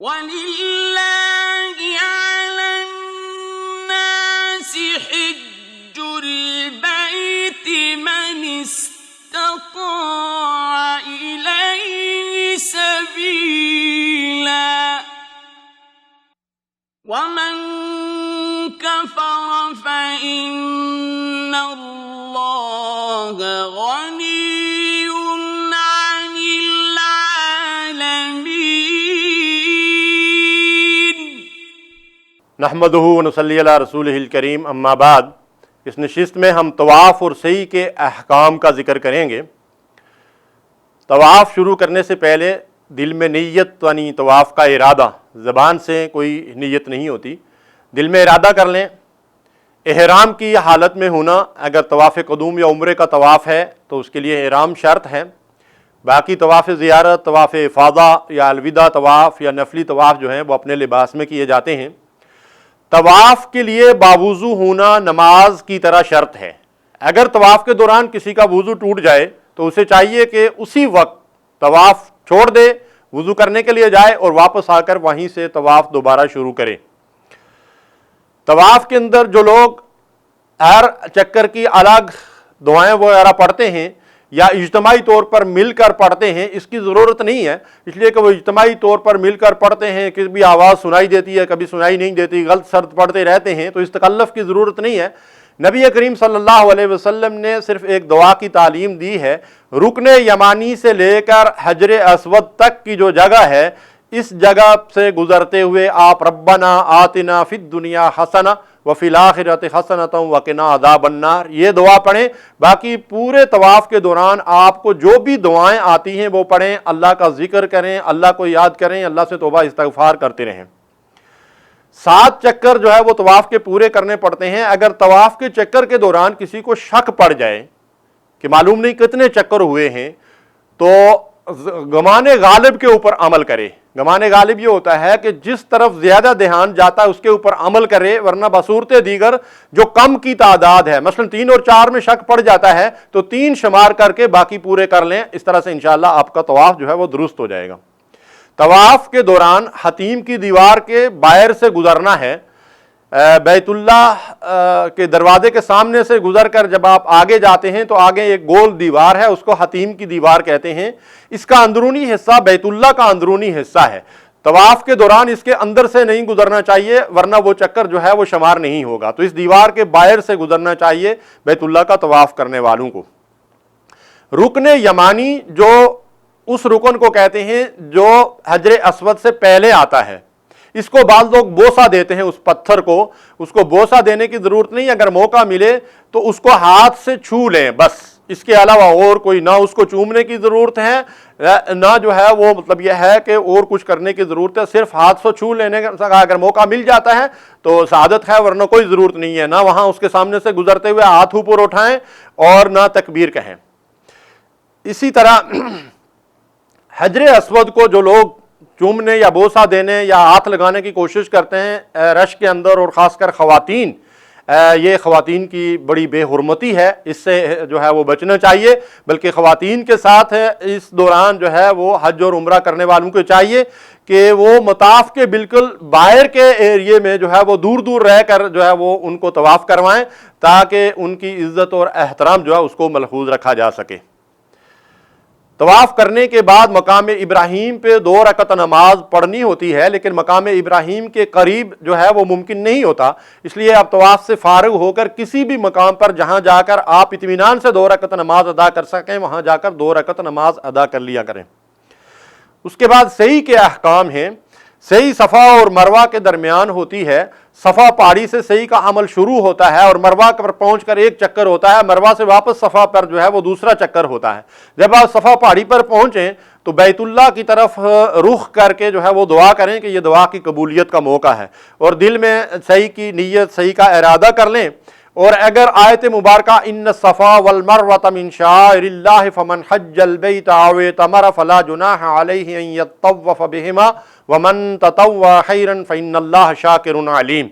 وَلِلَّهِ عَلَى النَّاسِ حِجُّ الْبَيْتِ مَنِ اسْتَطَاعَ إِلَيْهِ سَبِيلًا وَمَن كَفَرَ فَإِنَّ اللَّهَ غَنِيٌّ عَنِ الْعَالَمِينَ۔ نحمدہ ونصلی علی رسولہ الکریم، اما بعد۔ اس نشست میں ہم طواف اور سعی کے احکام کا ذکر کریں گے۔ طواف شروع کرنے سے پہلے دل میں نیت، یعنی طواف کا ارادہ، زبان سے کوئی نیت نہیں ہوتی، دل میں ارادہ کر لیں۔ احرام کی حالت میں ہونا، اگر طواف قدوم یا عمرے کا طواف ہے تو اس کے لیے احرام شرط ہے۔ باقی طواف زیارت، طواف افاضہ یا الوداع طواف یا نفلی طواف جو ہیں وہ اپنے لباس میں کیے جاتے ہیں۔ طواف کے لیے باوضو ہونا نماز کی طرح شرط ہے۔ اگر طواف کے دوران کسی کا وضو ٹوٹ جائے تو اسے چاہیے کہ اسی وقت طواف چھوڑ دے، وضو کرنے کے لیے جائے اور واپس آ کر وہیں سے طواف دوبارہ شروع کرے۔ طواف کے اندر جو لوگ ہر چکر کی الگ دعائیں وغیرہ پڑھتے ہیں یا اجتماعی طور پر مل کر پڑھتے ہیں، اس کی ضرورت نہیں ہے، اس لیے کہ وہ اجتماعی طور پر مل کر پڑھتے ہیں، کبھی آواز سنائی دیتی ہے کبھی سنائی نہیں دیتی، غلط سرد پڑھتے رہتے ہیں، تو اس تکلف کی ضرورت نہیں ہے۔ نبی کریم صلی اللہ علیہ وسلم نے صرف ایک دعا کی تعلیم دی ہے۔ رکن یمانی سے لے کر حجر اسود تک کی جو جگہ ہے، اس جگہ سے گزرتے ہوئے آپ ربنا آتنا فی الدنیا حسنہ وفی الآخرۃ حسنۃ وقنا عذاب النار یہ دعا پڑھیں۔ باقی پورے طواف کے دوران آپ کو جو بھی دعائیں آتی ہیں وہ پڑھیں، اللہ کا ذکر کریں، اللہ کو یاد کریں، اللہ سے توبہ استغفار کرتے رہیں۔ 7 چکر جو ہے وہ طواف کے پورے کرنے پڑتے ہیں۔ اگر طواف کے چکر کے دوران کسی کو شک پڑ جائے کہ معلوم نہیں کتنے چکر ہوئے ہیں، تو گمان غالب کے اوپر عمل کرے۔ گمان غالب یہ ہوتا ہے کہ جس طرف زیادہ دھیان جاتا ہے اس کے اوپر عمل کرے، ورنہ بصورت دیگر جو کم کی تعداد ہے، مثلا 3 اور 4 میں شک پڑ جاتا ہے تو 3 شمار کر کے باقی پورے کر لیں۔ اس طرح سے انشاءاللہ آپ کا طواف جو ہے وہ درست ہو جائے گا۔ طواف کے دوران حتیم کی دیوار کے باہر سے گزرنا ہے۔ بیت اللہ کے دروازے کے سامنے سے گزر کر جب آپ آگے جاتے ہیں تو آگے ایک گول دیوار ہے، اس کو حتیم کی دیوار کہتے ہیں۔ اس کا اندرونی حصہ بیت اللہ کا اندرونی حصہ ہے۔ طواف کے دوران اس کے اندر سے نہیں گزرنا چاہیے، ورنہ وہ چکر جو ہے وہ شمار نہیں ہوگا۔ تو اس دیوار کے باہر سے گزرنا چاہیے بیت اللہ کا طواف کرنے والوں کو۔ رکن یمانی جو اس رکن کو کہتے ہیں جو حجر اسود سے پہلے آتا ہے، اس کو بعض لوگ بوسہ دیتے ہیں، اس پتھر کو، اس کو بوسہ دینے کی ضرورت نہیں، اگر موقع ملے تو اس کو ہاتھ سے چھو لیں بس، اس کے علاوہ اور کوئی نہ اس کو چومنے کی ضرورت ہے نہ جو ہے وہ مطلب یہ ہے کہ اور کچھ کرنے کی ضرورت ہے، صرف ہاتھ سے چھو لینے کا اگر موقع مل جاتا ہے تو سعادت ہے، ورنہ کوئی ضرورت نہیں ہے، نہ وہاں اس کے سامنے سے گزرتے ہوئے ہاتھ اوپر اٹھائیں اور نہ تکبیر کہیں۔ اسی طرح حجر اسود کو جو لوگ چومنے یا بوسہ دینے یا ہاتھ لگانے کی کوشش کرتے ہیں رش کے اندر، اور خاص کر خواتین، یہ خواتین کی بڑی بے حرمتی ہے، اس سے جو ہے وہ بچنا چاہیے۔ بلکہ خواتین کے ساتھ اس دوران جو ہے وہ حج اور عمرہ کرنے والوں کو چاہیے کہ وہ مطاف کے بالکل باہر کے ایریے میں جو ہے وہ دور دور رہ کر جو ہے وہ ان کو طواف کروائیں، تاکہ ان کی عزت اور احترام جو ہے اس کو ملحوظ رکھا جا سکے۔ طواف کرنے کے بعد مقام ابراہیم پہ 2 رکعت نماز پڑھنی ہوتی ہے، لیکن مقام ابراہیم کے قریب جو ہے وہ ممکن نہیں ہوتا، اس لیے آپ طواف سے فارغ ہو کر کسی بھی مقام پر جہاں جا کر آپ اطمینان سے 2 رکعت نماز ادا کر سکیں وہاں جا کر 2 رکعت نماز ادا کر لیا کریں۔ اس کے بعد سعی کے احکام ہیں۔ سعی صفا اور مروہ کے درمیان ہوتی ہے۔ صفا پہاڑی سے سعی کا عمل شروع ہوتا ہے اور مروہ پر پہنچ کر 1 چکر ہوتا ہے، مروہ سے واپس صفا پر جو ہے وہ دوسرا چکر ہوتا ہے۔ جب آپ صفا پہاڑی پر پہنچیں تو بیت اللہ کی طرف رخ کر کے جو ہے وہ دعا کریں کہ یہ دعا کی قبولیت کا موقع ہے، اور دل میں سعی کی نیت، سعی کا ارادہ کر لیں۔ اور اگر آیت مبارکہ ان الصفا والمروۃ من شعائر اللہ فمن حج البیت او اعتمر فلا جناح علیہ ان یطوف بہما ومن تطوع خیرا فإن اللہ شاکر علیم،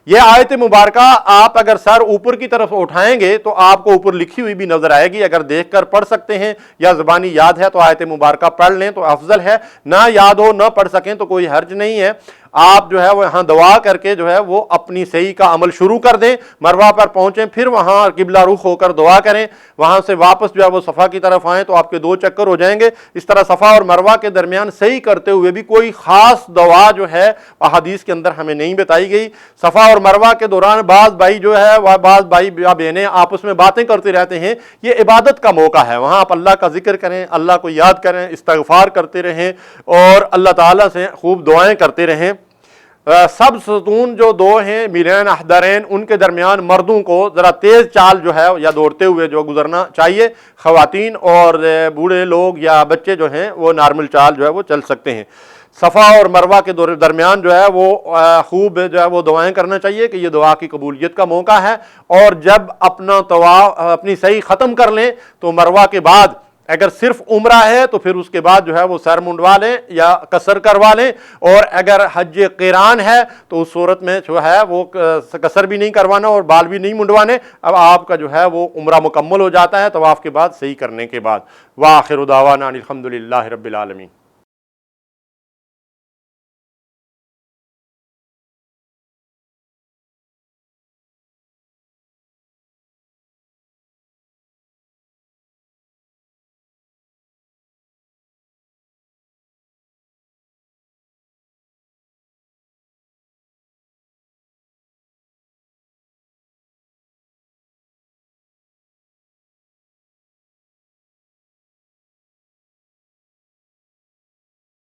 یہ آیت مبارکہ آپ اگر سر اوپر کی طرف اٹھائیں گے تو آپ کو اوپر لکھی ہوئی بھی نظر آئے گی، اگر دیکھ کر پڑھ سکتے ہیں یا زبانی یاد ہے تو آیت مبارکہ پڑھ لیں تو افضل ہے، نہ یاد ہو نہ پڑھ سکیں تو کوئی حرج نہیں ہے، آپ جو ہے وہ یہاں دعا کر کے جو ہے وہ اپنی صحیح کا عمل شروع کر دیں، مروہ پر پہنچیں، پھر وہاں قبلہ رخ ہو کر دعا کریں، وہاں سے واپس جو ہے وہ صفا کی طرف آئیں تو آپ کے 2 چکر ہو جائیں گے۔ اس طرح صفا اور مروہ کے درمیان صحیح کرتے ہوئے بھی کوئی خاص دعا جو ہے احادیث کے اندر ہمیں نہیں بتائی گئی۔ صفا اور مروہ کے دوران بعض بھائی جو ہے وہ بعض بھائی یا بہنیں آپس میں باتیں کرتے رہتے ہیں، یہ عبادت کا موقع ہے، وہاں آپ اللہ کا ذکر کریں، اللہ کو یاد کریں، استغفار کرتے رہیں اور اللہ تعالیٰ سے خوب دعائیں کرتے رہیں۔ سب ستون جو 2 ہیں میلین احدرین، ان کے درمیان مردوں کو ذرا تیز چال جو ہے یا دوڑتے ہوئے جو گزرنا چاہیے، خواتین اور بوڑھے لوگ یا بچے جو ہیں وہ نارمل چال جو ہے وہ چل سکتے ہیں۔ صفا اور مروہ کے درمیان جو ہے وہ خوب جو ہے وہ دعائیں کرنا چاہیے کہ یہ دعا کی قبولیت کا موقع ہے، اور جب اپنا طواف اپنی صحیح ختم کر لیں تو مروہ کے بعد اگر صرف عمرہ ہے تو پھر اس کے بعد جو ہے وہ سر منڈوا لیں یا قصر کروا لیں، اور اگر حج قران ہے تو اس صورت میں جو ہے وہ قصر بھی نہیں کروانا اور بال بھی نہیں منڈوانے، اب آپ کا جو ہے وہ عمرہ مکمل ہو جاتا ہے طواف کے بعد صحیح کرنے کے بعد۔ وآخر دعوانا الحمدللہ رب العالمین۔